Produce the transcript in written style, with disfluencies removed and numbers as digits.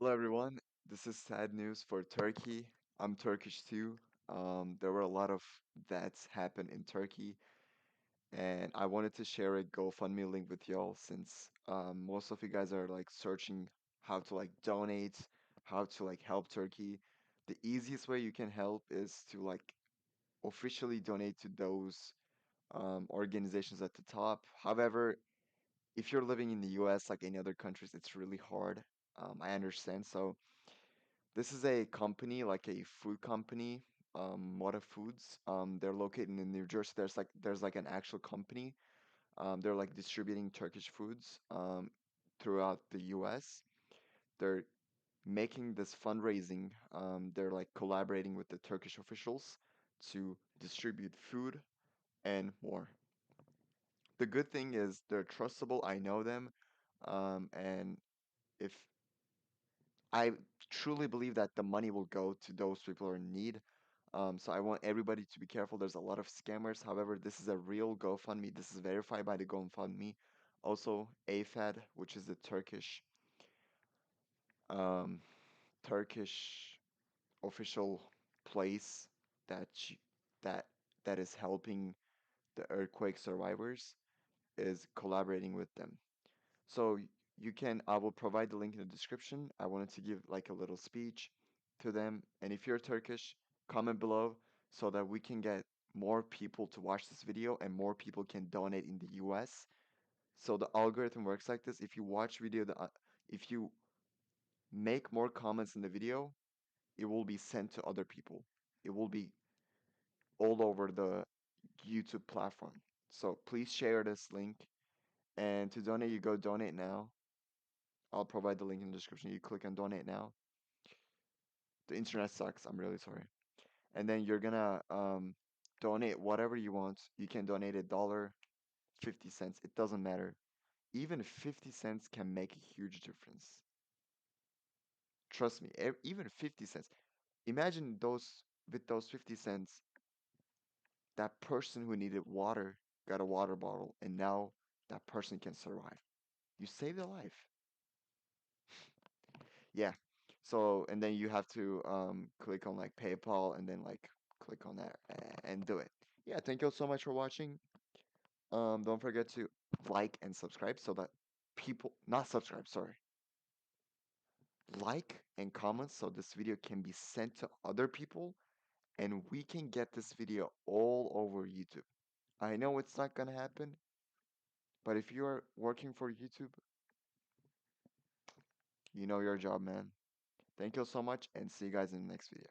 Hello everyone, this is sad news for Turkey. I'm Turkish too. There were a lot of deaths happen in Turkey, and I wanted to share a GoFundMe link with y'all since most of you guys are like searching how to like donate, how to like help Turkey. The easiest way you can help is to like officially donate to those organizations at the top. However, if you're living in the US like any other countries, it's really hard. I understand. So this is a company, like a food company, Mora Foods. They're located in New Jersey. There's like an actual company. They're like distributing Turkish foods throughout the US. They're making this fundraising. They're like collaborating with the Turkish officials to distribute food and more. The good thing is they're trustable. I know them. And if I truly believe that the money will go to those people who are in need. So I want everybody to be careful. There's a lot of scammers. However, this is a real GoFundMe. This is verified by the GoFundMe. Also, AFAD, which is the um, Turkish official place that sh- that that is helping the earthquake survivors, is collaborating with them. So you can, I will provide the link in the description. I wanted to give like a little speech to them. And if you're Turkish, comment below so that we can get more people to watch this video and more people can donate in the US. So the algorithm works like this. If you watch video, if you make more comments in the video, it will be sent to other people. It will be all over the YouTube platform. So please share this link. And to donate, you go donate now. I'll provide the link in the description. You click on donate now. The internet sucks. I'm really sorry. And then you're gonna donate whatever you want. You can donate $1, 50 cents. It doesn't matter. Even 50 cents can make a huge difference. Trust me. Even 50 cents. Imagine those with those 50 cents, that person who needed water got a water bottle, and now that person can survive. You saved a life. Yeah. So, and then you have to click on like PayPal and then like click on that and do it. Yeah, thank you so much for watching. Don't forget to like and subscribe so that people, not subscribe, sorry, like and comment so this video can be sent to other people and we can get this video all over YouTube. I know it's not gonna happen, but if you are working for YouTube, you know your job, man. Thank you so much and see you guys in the next video.